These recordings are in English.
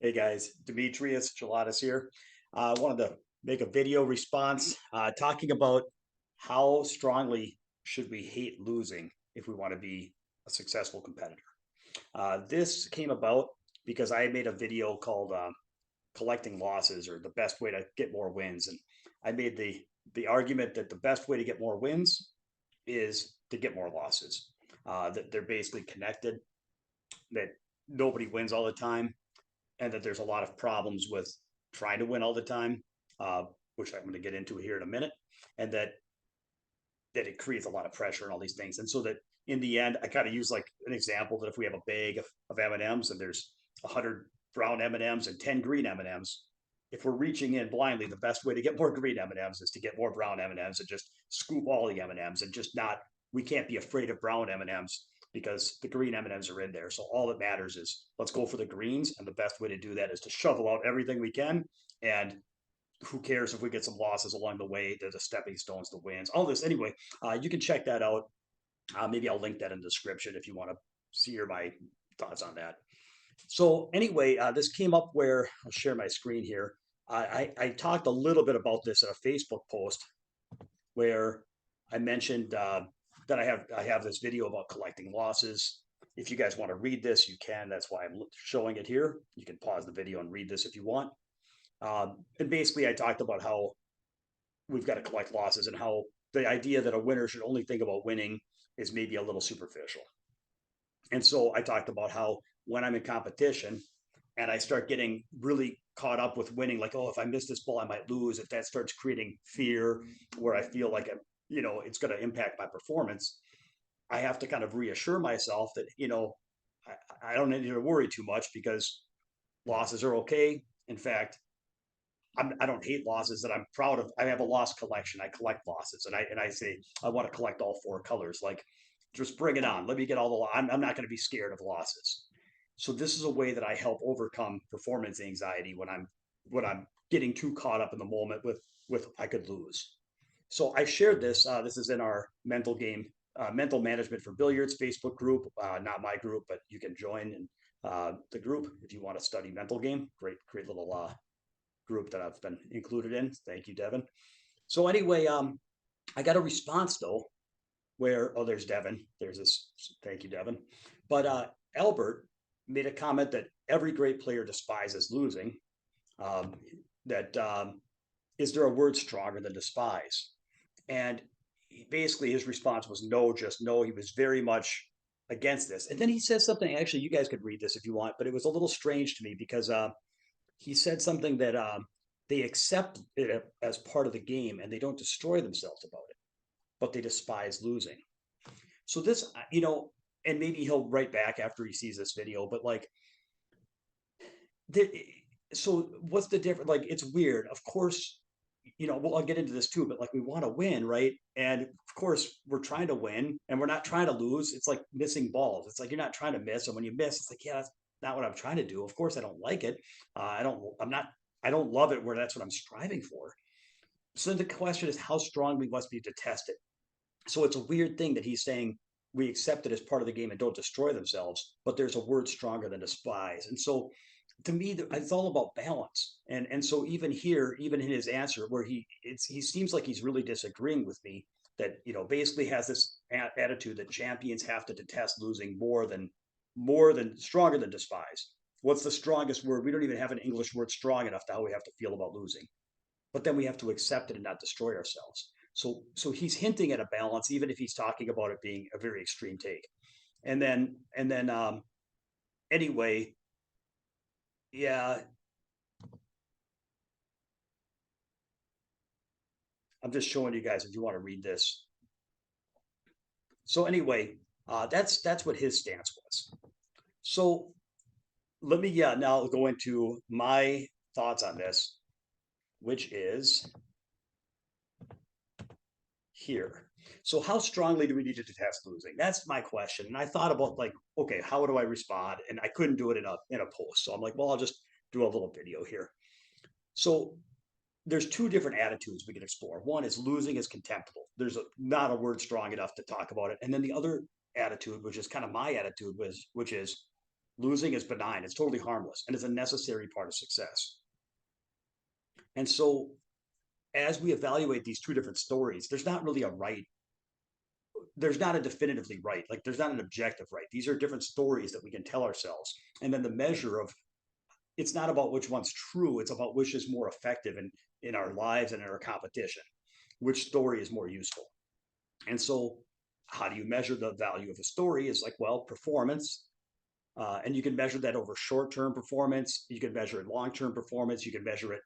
Hey guys, Demetrius Gelatis here. I wanted to make a video response talking about how strongly should we hate losing if we want to be a successful competitor. This came about because I made a video called "Collecting Losses" or the best way to get more wins, and I made the argument that the best way to get more wins is to get more losses. That they're basically connected. That nobody wins all the time and that there's a lot of problems with trying to win all the time, which I'm going to get into here in a minute, and that it creates a lot of pressure and all these things. And so that in the end, I kind of use like an example that if we have a bag of M&Ms and there's 100 brown M&Ms and 10 green M&Ms, if we're reaching in blindly, the best way to get more green M&Ms is to get more brown M&Ms and just scoop all the M&Ms and just not. We can't be afraid of brown M&Ms because the green M&Ms are in there. So all that matters is let's go for the greens, and the best way to do that is to shovel out everything we can. And who cares if we get some losses along the way? They're the stepping stones to wins. All this anyway. You can check that out. Maybe I'll link that in the description if you want to see my thoughts on that. So anyway, this came up where I'll share my screen here. I talked a little bit about this in a Facebook post where I mentioned that I have this video about collecting losses. If you guys want to read this, you can. That's why I'm showing it here. You can pause the video and read this if you want. And basically, I talked about how we've got to collect losses and how the idea that a winner should only think about winning is maybe a little superficial. And so I talked about how when I'm in competition and I start getting really caught up with winning, like, oh, if I miss this ball, I might lose. If that starts creating fear where I feel like it's going to impact my performance, I have to kind of reassure myself that, I don't need to worry too much because losses are okay. In fact, I don't hate losses. That I'm proud of. I have a loss collection. I collect losses, and I say I want to collect all four colors. Like, just bring it on. Let me get all the. I'm not going to be scared of losses. So this is a way that I help overcome performance anxiety when I'm getting too caught up in the moment with I could lose. So I shared this. This is in our mental management for billiards Facebook group. Not my group, but you can join in the group if you want to study mental game. Great little group that I've been included in. Thank you, Devin. So anyway, I got a response though, where there's Devin. There's this. Thank you, Devin. But Albert made a comment that every great player despises losing. Um, that is there a word stronger than despise? And basically, his response was no, just no. He was very much against this. And then he says something. Actually, you guys could read this if you want, but it was a little strange to me because he said something that they accept it as part of the game and they don't destroy themselves about it, but they despise losing. So this, and maybe he'll write back after he sees this video, but like, the, so what's the difference? Like, it's weird. Of course, well, I'll get into this too, but like we want to win, right? And of course, we're trying to win and we're not trying to lose. It's like missing balls. It's like you're not trying to miss. And when you miss, it's like, yeah, that's not what I'm trying to do. Of course, I don't like it. I don't love it where that's what I'm striving for. So the question is, how strong we must be to test it. So it's a weird thing that he's saying we accept it as part of the game and don't destroy themselves, but there's a word stronger than despise. And so to me, it's all about balance. And so even here, even in his answer, where he seems like he's really disagreeing with me, that basically has this attitude that champions have to detest losing more than stronger than despise. What's the strongest word? We don't even have an English word strong enough to how we have to feel about losing. But then we have to accept it and not destroy ourselves. So he's hinting at a balance, even if he's talking about it being a very extreme take. And then anyway, yeah, I'm just showing you guys if you want to read this. So anyway, that's what his stance was. So let me now go into my thoughts on this, which is here. So how strongly do we need to detest losing? That's my question. And I thought about like, okay, how do I respond? And I couldn't do it in a post. So I'm like, well, I'll just do a little video here. So there's two different attitudes we can explore. One is losing is contemptible. There's not a word strong enough to talk about it. And then the other attitude, which is kind of my attitude, which is Losing is benign. It's totally harmless and it's a necessary part of success. And so as we evaluate these two different stories, there's not really a right, there's not a definitively right, like there's not an objective right. These are different stories that we can tell ourselves. And then the measure of, it's not about which one's true, it's about which is more effective in our lives and in our competition, which story is more useful. And so how do you measure the value of a story? Is like, well, performance. And you can measure that over short-term performance. You can measure it long-term performance. You can measure it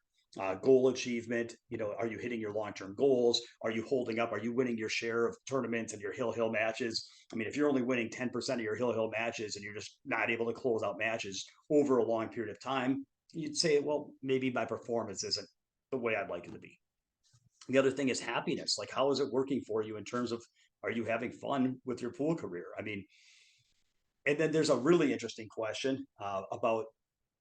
goal achievement. Are you hitting your long-term goals? Are you holding up? Are you winning your share of tournaments and your hill matches? I mean, if you're only winning 10% of your hill matches and you're just not able to close out matches over a long period of time, you'd say, well, maybe my performance isn't the way I'd like it to be. The other thing is happiness. Like, how is it working for you in terms of, are you having fun with your pool career? I mean, and then there's a really interesting question about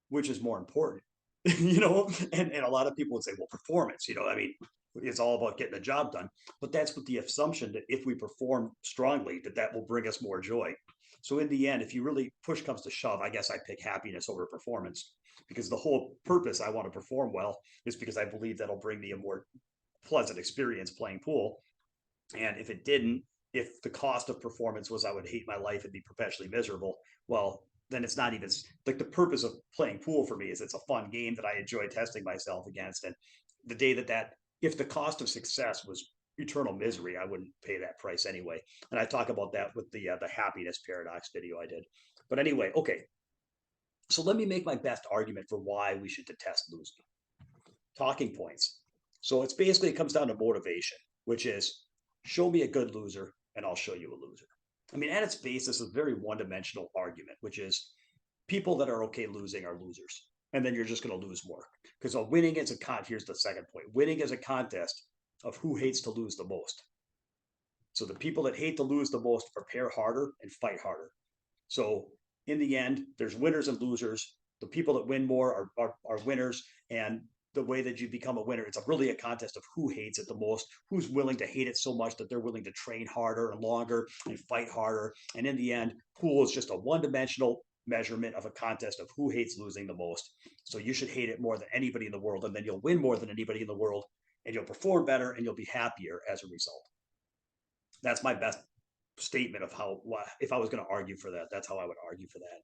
which is more important, and a lot of people would say, well, performance, I mean, it's all about getting the job done. But that's with the assumption that if we perform strongly, that will bring us more joy. So in the end, if you really push comes to shove, I guess I pick happiness over performance, because the whole purpose I want to perform well is because I believe that'll bring me a more pleasant experience playing pool. And if it didn't, if the cost of performance was I would hate my life and be perpetually miserable, well, then it's not even like the purpose of playing pool for me is it's a fun game that I enjoy testing myself against. And the day if the cost of success was eternal misery, I wouldn't pay that price anyway. And I talk about that with the happiness paradox video I did. But anyway, okay. So let me make my best argument for why we should detest losing. Talking points. So it comes down to motivation, which is show me a good loser and I'll show you a loser. I mean, at its base, this is a very one dimensional argument, which is people that are okay losing are losers. And then you're just going to lose more. Because winning is here's the second point, winning is a contest of who hates to lose the most. So the people that hate to lose the most prepare harder and fight harder. So in the end, there's winners and losers. The people that win more are winners. And the way that you become a winner, it's really a contest of who hates it the most, who's willing to hate it so much that they're willing to train harder and longer and fight harder. And in the end, pool is just a one-dimensional measurement of a contest of who hates losing the most. So you should hate it more than anybody in the world, and then you'll win more than anybody in the world, and you'll perform better, and you'll be happier as a result. That's my best statement of how, if I was going to argue for that, that's how I would argue for that.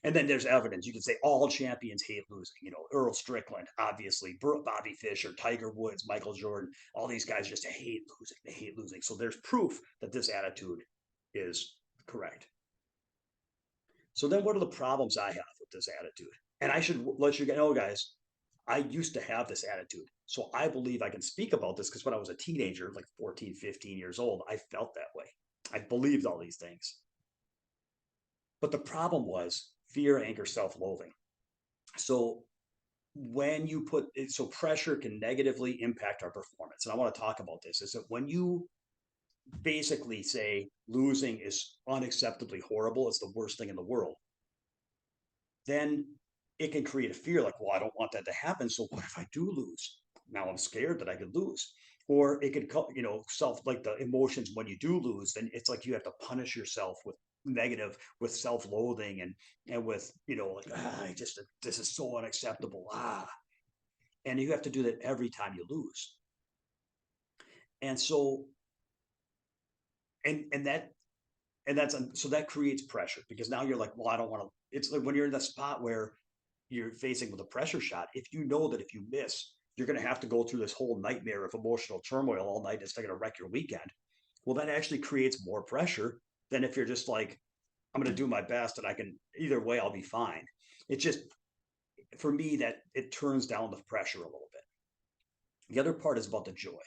And then there's evidence. You can say all champions hate losing. Earl Strickland, obviously, Bobby Fischer, Tiger Woods, Michael Jordan, all these guys just hate losing. They hate losing. So there's proof that this attitude is correct. So then what are the problems I have with this attitude? And I should let you know, guys, I used to have this attitude. So I believe I can speak about this because when I was a teenager, like 14, 15 years old, I felt that way. I believed all these things. But the problem was fear, anger, self-loathing. So when you so pressure can negatively impact our performance. And I want to talk about this, is that when you basically say losing is unacceptably horrible, it's the worst thing in the world, then it can create a fear like, well, I don't want that to happen. So what if I do lose? Now I'm scared that I could lose. Or it could, like the emotions when you do lose, then it's like you have to punish yourself with negative, with self-loathing and with, like, this is so unacceptable. And you have to do that every time you lose. And so, and that's so that creates pressure because now you're like, well, I don't want to. It's like when you're in the spot where you're facing with a pressure shot, if you know that if you miss, you're going to have to go through this whole nightmare of emotional turmoil all night. It's going to wreck your weekend. Well, that actually creates more pressure than if you're just like, I'm going to do my best and I can, either way, I'll be fine. It just, for me, that it turns down the pressure a little bit. The other part is about the joy.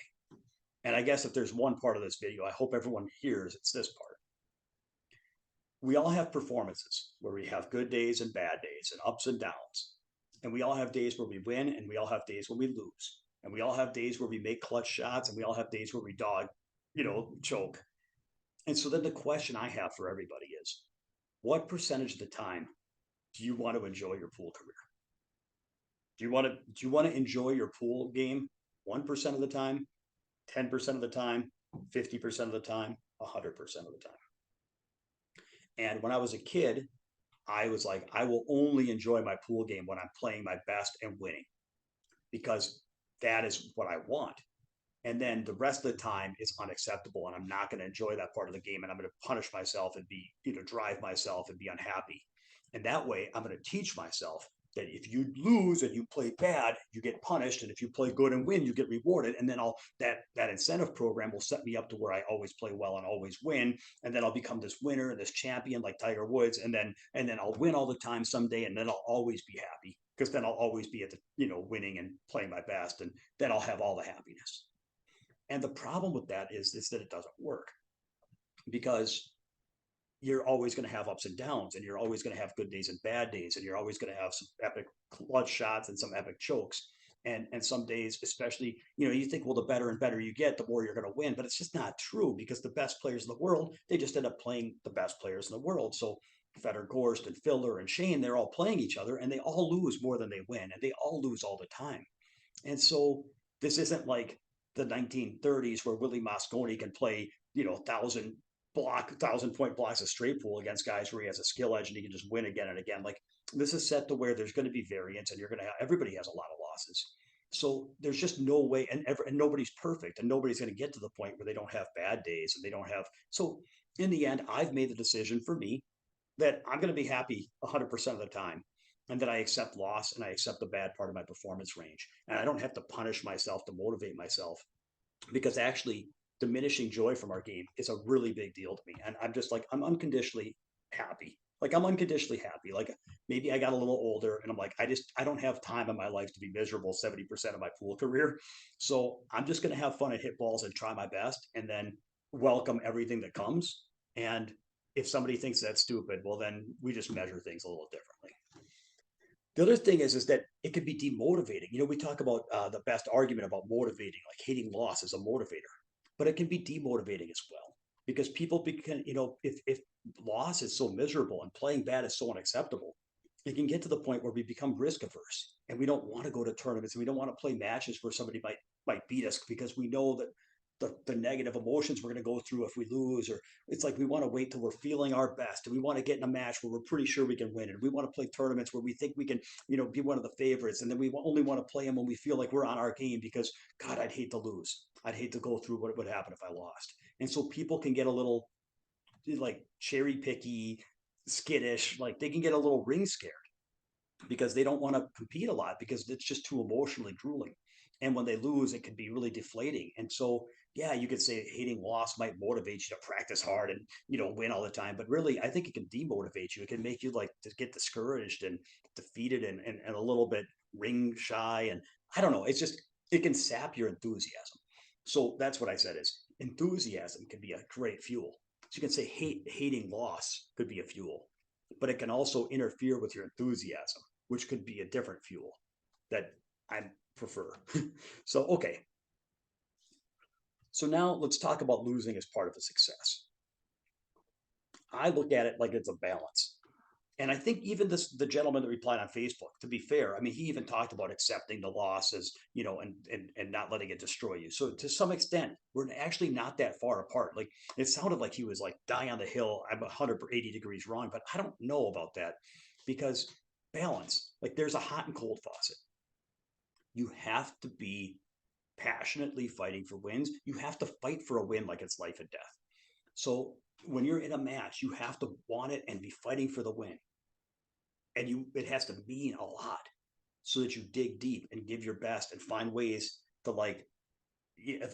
And I guess if there's one part of this video, I hope everyone hears, it's this part. We all have performances where we have good days and bad days and ups and downs. And we all have days where we win and we all have days where we lose. And we all have days where we make clutch shots and we all have days where we choke. And so then the question I have for everybody is, what percentage of the time do you want to enjoy your pool career? Do you want to enjoy your pool game 1% of the time, 10% of the time, 50% of the time, 100% of the time? And when I was a kid, I was like, I will only enjoy my pool game when I'm playing my best and winning because that is what I want. And then the rest of the time is unacceptable, and I'm not going to enjoy that part of the game, and I'm going to punish myself and be, drive myself and be unhappy. And that way I'm going to teach myself that if you lose and you play bad, you get punished, and if you play good and win, you get rewarded. And then I'll that incentive program will set me up to where I always play well and always win, and then I'll become this winner and this champion like Tiger Woods, and then I'll win all the time someday, and then I'll always be happy because then I'll always be at the winning and playing my best, and then I'll have all the happiness. And the problem with that is that it doesn't work because you're always going to have ups and downs, and you're always going to have good days and bad days, and you're always going to have some epic clutch shots and some epic chokes. And some days, especially, you think, well, the better and better you get, the more you're going to win. But it's just not true because the best players in the world, they just end up playing the best players in the world. So Federer, Gorst, and Filler and Shane, they're all playing each other, and they all lose more than they win, and they all lose all the time. And so this isn't like the 1930s where Willie Mosconi can play, 1,000 point blocks of straight pool against guys where he has a skill edge and he can just win again and again. Like this is set to where there's going to be variance, and everybody has a lot of losses. So there's just no way, and nobody's perfect, and nobody's going to get to the point where they don't have bad days and they don't have. So in the end, I've made the decision for me that I'm going to be happy 100% of the time, and that I accept loss and I accept the bad part of my performance range. And I don't have to punish myself to motivate myself because actually diminishing joy from our game is a really big deal to me. And I'm just like, I'm unconditionally happy. Like I'm unconditionally happy. Like maybe I got a little older and I'm like, I don't have time in my life to be miserable 70% of my pool career. So I'm just going to have fun and hit balls and try my best and then welcome everything that comes. And if somebody thinks that's stupid, well, then we just measure things a little differently. The other thing is that it can be demotivating. We talk about the best argument about motivating, like hating loss as a motivator, but it can be demotivating as well because people become, if loss is so miserable and playing bad is so unacceptable, it can get to the point where we become risk averse and we don't want to go to tournaments and we don't want to play matches where somebody might beat us because we know that the negative emotions we're going to go through if we lose, or it's like we want to wait till we're feeling our best and we want to get in a match where we're pretty sure we can win, and we want to play tournaments where we think we can be one of the favorites, and then we only want to play them when we feel like we're on our game because God, I'd hate to lose. I'd hate to go through what would happen if I lost. And so people can get a little like cherry picky, skittish, like they can get a little ring scared because they don't want to compete a lot because it's just too emotionally grueling. And when they lose, it can be really deflating. And so, yeah, you could say hating loss might motivate you to practice hard and win all the time. But really, I think it can demotivate you. It can make you like to get discouraged and defeated and a little bit ring shy. And I don't know. It's just it can sap your enthusiasm. So that's what I said is enthusiasm can be a great fuel. So you can say hating loss could be a fuel, but it can also interfere with your enthusiasm, which could be a different fuel that I prefer. So, okay. So now let's talk about losing as part of a success. I look at it like it's a balance. And I think even the gentleman that replied on Facebook, to be fair, I mean, he even talked about accepting the losses, and not letting it destroy you. So to some extent, we're actually not that far apart. Like it sounded like he was like die on the hill. I'm 180 degrees wrong, but I don't know about that because balance, like there's a hot and cold faucet. You have to be passionately fighting for wins. You have to fight for a win like it's life and death. So when you're in a match, you have to want it and be fighting for the win. And it has to mean a lot so that you dig deep and give your best and find ways to like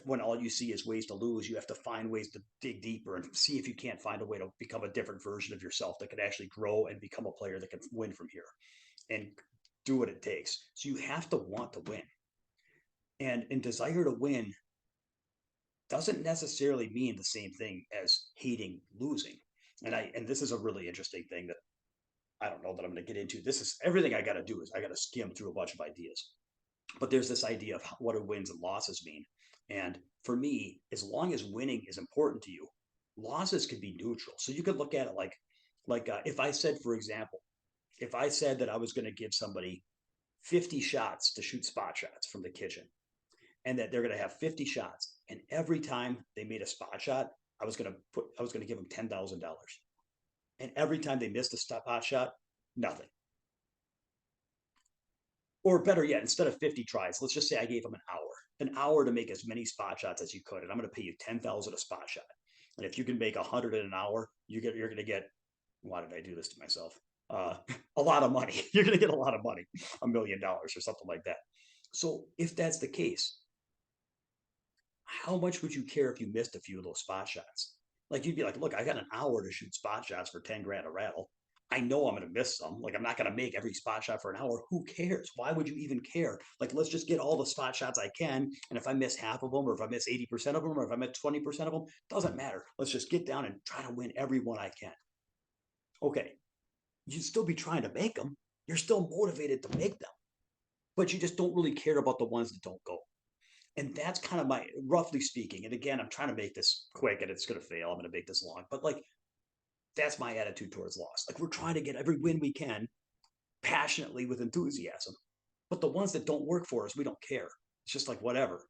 when all you see is ways to lose, you have to find ways to dig deeper and see if you can't find a way to become a different version of yourself that can actually grow and become a player that can win from here and do what it takes. So you have to want to win. And desire to win doesn't necessarily mean the same thing as hating losing. And this is a really interesting thing that I don't know that I'm going to get into. This is everything I got to do is I got to skim through a bunch of ideas. But there's this idea of what do wins and losses mean. And for me, as long as winning is important to you, losses can be neutral. So you could look at it like if I said, for example, if I said that I was going to give somebody 50 shots to shoot spot shots from the kitchen, and that they're going to have 50 shots, and every time they made a spot shot, I was going to give them $10,000. And every time they missed a spot shot, Nothing. Or better yet, instead of 50 tries, let's just say I gave him an hour to make as many spot shots as you could, and I'm going to pay you 10,000 a spot shot. And if you can make 100 in an hour, you're going to get. Why did I do this to myself? Uh, a lot of money. You're going to get a lot of money, $1 million or something like that. So if that's the case, how much would you care if you missed a few of those spot shots? Like you'd be like, look, I got an hour to shoot spot shots for 10 grand a rattle. I know I'm going to miss some. Like I'm not going to make every spot shot for an hour. Who cares? Why would you even care? Like let's just get all the spot shots I can. And if I miss half of them, or if I miss 80% of them, or if I miss 20% of them, doesn't matter. Let's just get down and try to win every one I can. Okay. You'd still be trying to make them. You're still motivated to make them, but you just don't really care about the ones that don't go. And that's kind of my, roughly speaking, and again, I'm trying to make this quick and it's going to fail. I'm going to make this long, but like that's my attitude towards loss. Like we're trying to get every win we can passionately with enthusiasm, but the ones that don't work for us, we don't care. It's just like whatever.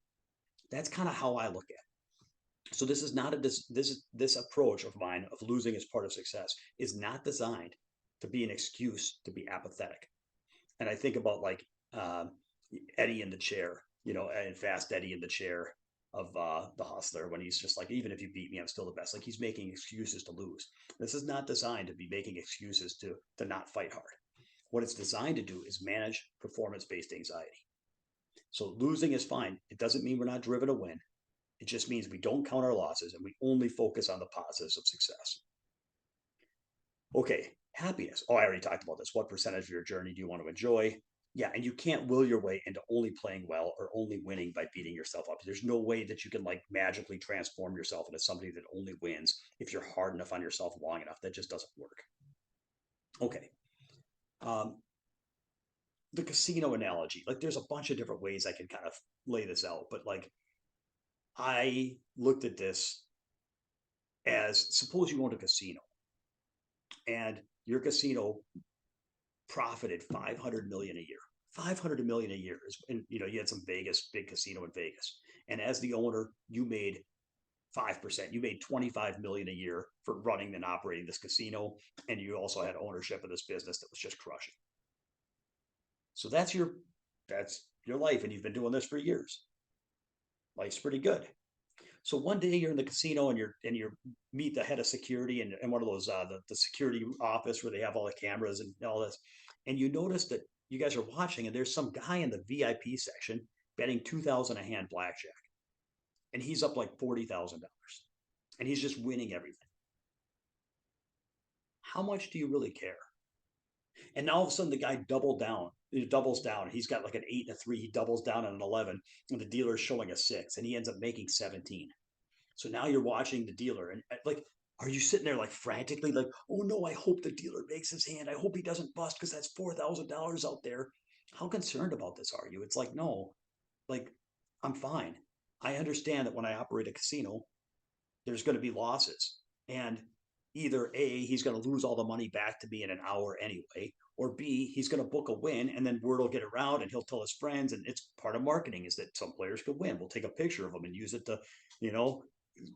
That's kind of how I look at it. So this is not a this approach of mine of losing as part of success is not designed to be an excuse to be apathetic. And I think about like Eddie in the chair, and Fast Eddie in the chair of the Hustler when he's just like, even if you beat me, I'm still the best. Like he's making excuses to lose. This is not designed to be making excuses to not fight hard. What it's designed to do is manage performance based anxiety. So losing is fine. It doesn't mean we're not driven to win. It just means we don't count our losses and we only focus on the positives of success. Okay, happiness. Oh, I already talked about this. What percentage of your journey do you want to enjoy? Yeah, and you can't will your way into only playing well or only winning by beating yourself up. There's no way that you can like magically transform yourself into somebody that only wins if you're hard enough on yourself long enough. That just doesn't work. Okay. Um, the casino analogy, like there's a bunch of different ways I can kind of lay this out, but like I looked at this as suppose you own a casino and your casino profited 500 million a year. 500 million a year is, and you had some Vegas big casino in Vegas, and as the owner, you made 5%. You made 25 million a year for running and operating this casino, and you also had ownership of this business that was just crushing. So that's your life, and you've been doing this for years. Life's pretty good. So one day you're in the casino and you meet the head of security and one of those the security office where they have all the cameras and all this, and you notice that you guys are watching and there's some guy in the VIP section betting 2,000 a hand blackjack, and he's up like $40,000, and he's just winning everything. How much do you really care? And now all of a sudden the guy doubled down. He doubles down. He's got like an 8 and a 3. He doubles down on an 11, and the dealer's showing a 6, and he ends up making 17. So now you're watching the dealer, and like, are you sitting there like frantically, like, oh no, I hope the dealer makes his hand. I hope he doesn't bust because that's $4,000 out there. How concerned about this are you? It's like, no, like, I'm fine. I understand that when I operate a casino, there's going to be losses. And either A, he's going to lose all the money back to me in an hour anyway, or B, he's going to book a win and then word will get around and he'll tell his friends. And it's part of marketing is that some players could win. We'll take a picture of them and use it to, you know,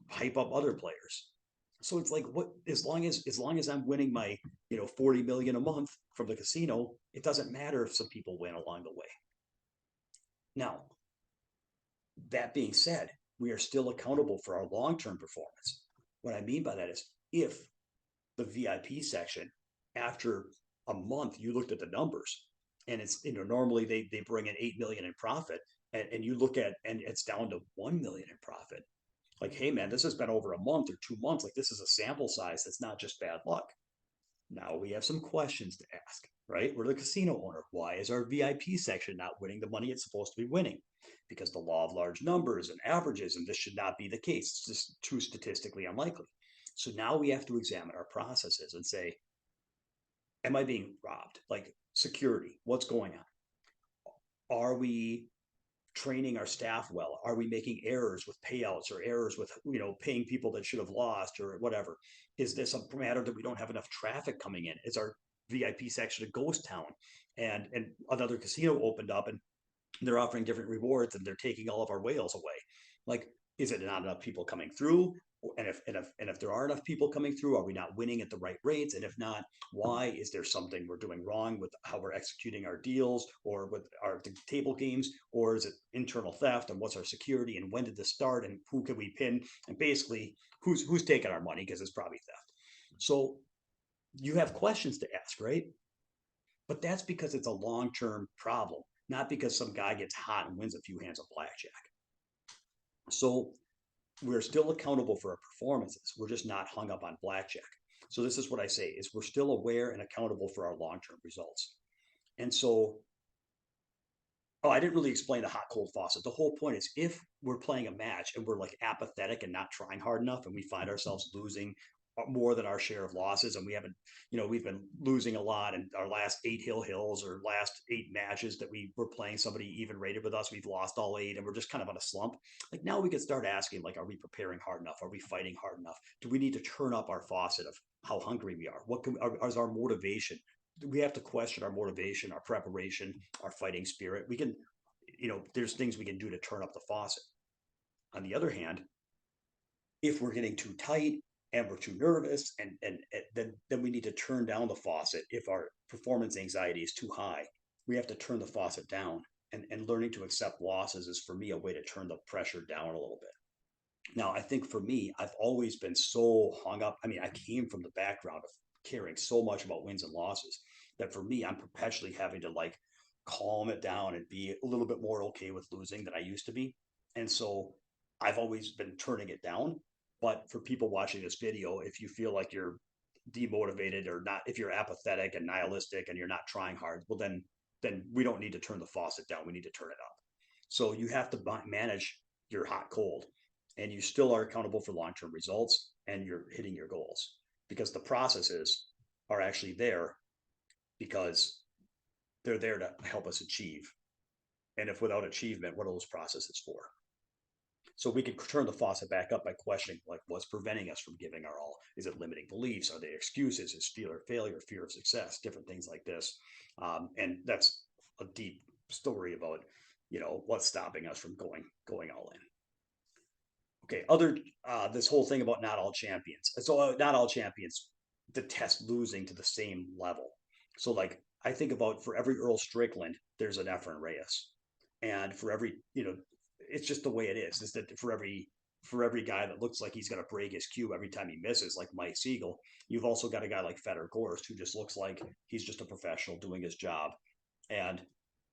hype up other players. So it's like what as long as I'm winning my 40 million a month from the casino, it doesn't matter if some people win along the way. Now, that being said, we are still accountable for our long-term performance. What I mean by that is if the VIP section, after a month, you looked at the numbers and it's, normally they bring in 8 million in profit, and you look at, and it's down to 1 million in profit. Like, hey man, this has been over a month or 2 months. Like this is a sample size. That's not just bad luck. Now we have some questions to ask, right? We're the casino owner. Why is our VIP section not winning the money it's supposed to be winning? Because the law of large numbers and averages, and this should not be the case. It's just too statistically unlikely. So now we have to examine our processes and say, am I being robbed? Like security, what's going on? Are we training our staff well? Are we making errors with payouts or errors with paying people that should have lost or whatever? Is this a matter that we don't have enough traffic coming in? Is our VIP section a ghost town? And another casino opened up and they're offering different rewards and they're taking all of our whales away. Like, is it not enough people coming through? And if there are enough people coming through, are we not winning at the right rates? And if not, why? Is there something we're doing wrong with how we're executing our deals or with our table games? Or is it internal theft? And what's our security? And when did this start? And who can we pin? And basically, who's taking our money? Because it's probably theft. So you have questions to ask, right? But that's because it's a long-term problem, not because some guy gets hot and wins a few hands of blackjack. So we're still accountable for our performances. We're just not hung up on blackjack. So this is what I say is we're still aware and accountable for our long-term results. And so, oh, I didn't really explain the hot cold faucet. The whole point is if we're playing a match and we're like apathetic and not trying hard enough and we find ourselves losing more than our share of losses and we haven't, we've been losing a lot in our last 8 hills or last 8 matches that we were playing somebody even rated with us, we've lost all 8 and we're just kind of on a slump. Like now we can start asking, like, are we preparing hard enough? Are we fighting hard enough? Do we need to turn up our faucet of how hungry we are? Is our motivation? We have to question our motivation, our preparation, our fighting spirit. We can, there's things we can do to turn up the faucet. On the other hand, if we're getting too tight and we're too nervous, and then we need to turn down the faucet. If our performance anxiety is too high, we have to turn the faucet down. And learning to accept losses is for me a way to turn the pressure down a little bit. Now, I think for me, I've always been so hung up. I mean, I came from the background of caring so much about wins and losses that for me, I'm perpetually having to like calm it down and be a little bit more okay with losing than I used to be. And so I've always been turning it down. But for people watching this video, if you feel like you're demotivated or not, if you're apathetic and nihilistic and you're not trying hard, well, then we don't need to turn the faucet down. We need to turn it up. So you have to manage your hot cold, and you still are accountable for long-term results and you're hitting your goals because the processes are actually there because they're there to help us achieve. And if without achievement, what are those processes for? So we could turn the faucet back up by questioning like what's preventing us from giving our all. Is it limiting beliefs? Are they excuses? Is fear of failure, fear of success, different things like this? And that's a deep story about what's stopping us from going all in. Okay, this whole thing about not all champions. So not all champions detest losing to the same level. So like I think about for every Earl Strickland, there's an Efren Reyes, and for every it's just the way it is. Is that for every guy that looks like he's going to break his cue every time he misses, like Mike Siegel, you've also got a guy like Fedor Gorst who just looks like he's just a professional doing his job, and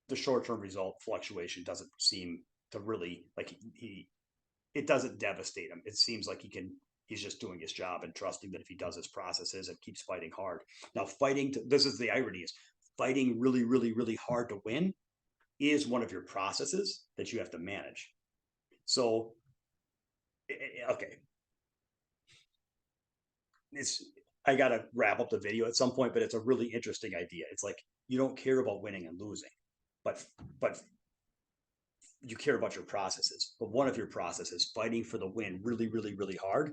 the short-term result fluctuation doesn't seem to really like he it doesn't devastate him. It seems like he's just doing his job and trusting that if he does his processes and keeps fighting hard. Now, this is the irony is fighting really, really, really hard to win is one of your processes that you have to manage. So, okay, I got to wrap up the video at some point, but it's a really interesting idea. It's like you don't care about winning and losing, but you care about your processes. But one of your processes, fighting for the win really, really, really hard.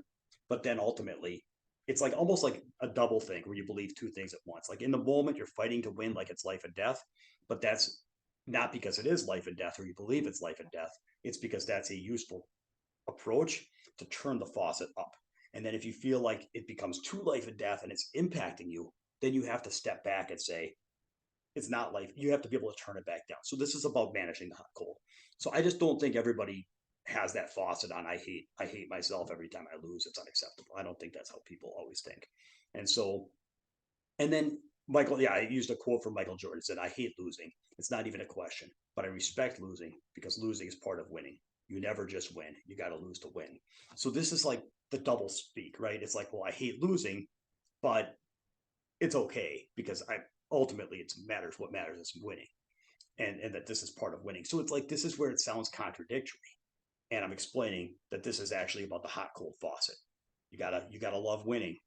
But then ultimately, it's like almost like a double thing where you believe 2 things at once. Like in the moment, you're fighting to win like it's life and death, but that's not because it is life and death or you believe it's life and death. It's because that's a useful approach to turn the faucet up. And then if you feel like it becomes too life and death and it's impacting you, then you have to step back and say, it's not life. You have to be able to turn it back down. So this is about managing the hot cold. So I just don't think everybody has that faucet on. I hate myself every time I lose. It's unacceptable. I don't think that's how people always think. And so, and then Michael, yeah, I used a quote from Michael Jordan. Said, "I hate losing. It's not even a question, but I respect losing because losing is part of winning. You never just win. You got to lose to win." So this is like the double speak, right? It's like, well, I hate losing, but it's okay because I ultimately it matters. What matters is winning, and that this is part of winning. So it's like this is where it sounds contradictory, and I'm explaining that this is actually about the hot cold faucet. You gotta love winning.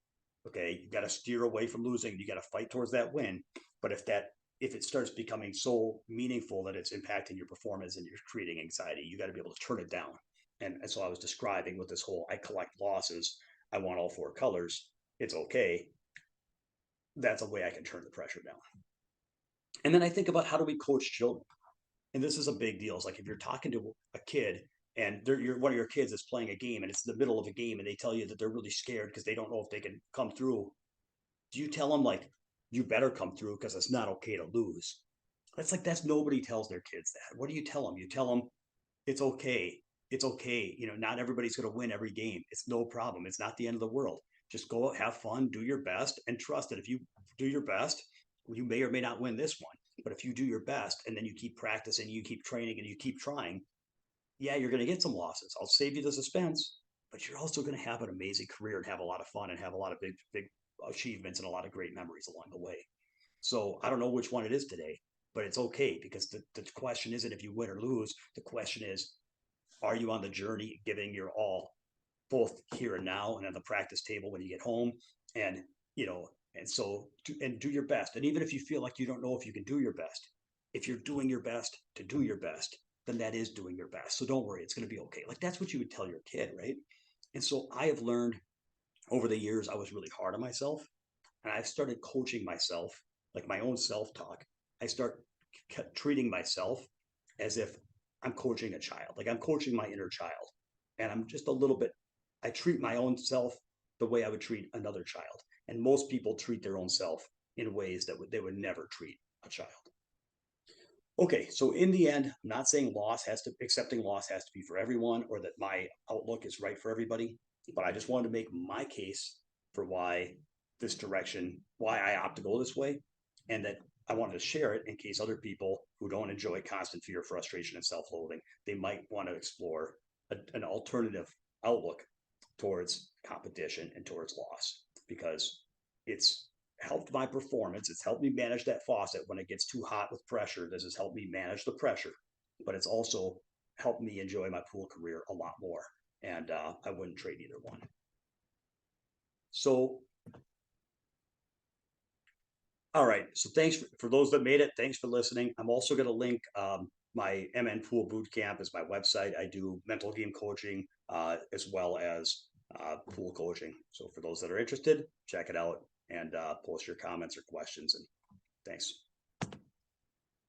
Okay, you gotta steer away from losing. You gotta fight towards that win. But if it starts becoming so meaningful that it's impacting your performance and you're creating anxiety, you got to be able to turn it down. And so I was describing with this whole I collect losses. I want all 4 colors. It's okay. That's a way I can turn the pressure down. And then I think about how do we coach children? And this is a big deal. It's like if you're talking to a kid and one of your kids is playing a game and it's the middle of a game and they tell you that they're really scared because they don't know if they can come through, do you tell them like, you better come through because it's not okay to lose? That's nobody tells their kids that. What do you tell them? You tell them it's okay. It's okay. Not everybody's going to win every game. It's no problem. It's not the end of the world. Just go out, have fun, do your best, and trust that if you do your best, you may or may not win this one. But if you do your best and then you keep practicing, you keep training, and you keep trying, yeah, you're going to get some losses. I'll save you the suspense, but you're also going to have an amazing career and have a lot of fun and have a lot of big achievements and a lot of great memories along the way. So I don't know which one it is today, but it's okay because the question isn't if you win or lose. The question is, are you on the journey giving your all, both here and now and on the practice table when you get home? And, and so, and do your best. And even if you feel like you don't know if you can do your best, if you're doing your best to do your best, then that is doing your best. So don't worry, it's going to be okay. Like that's what you would tell your kid, right? And so I have learned over the years, I was really hard on myself and I've started coaching myself, like my own self talk. I start treating myself as if I'm coaching a child, like I'm coaching my inner child. And I'm just a little bit, I treat my own self the way I would treat another child. And most people treat their own self in ways that they would never treat a child. Okay, so in the end, I'm not saying accepting loss has to be for everyone or that my outlook is right for everybody, but I just wanted to make my case for why I opt to go this way, and that I wanted to share it in case other people who don't enjoy constant fear, frustration, and self loathing, they might want to explore an alternative outlook towards competition and towards loss because it's helped my performance. It's helped me manage that faucet when it gets too hot with pressure. This has helped me manage the pressure, but it's also helped me enjoy my pool career a lot more. And I wouldn't trade either one. So, all right. So thanks for those that made it. Thanks for listening. I'm also going to link my MN Pool Bootcamp is my website. I do mental game coaching as well as pool coaching. So for those that are interested, check it out and post your comments or questions. And thanks.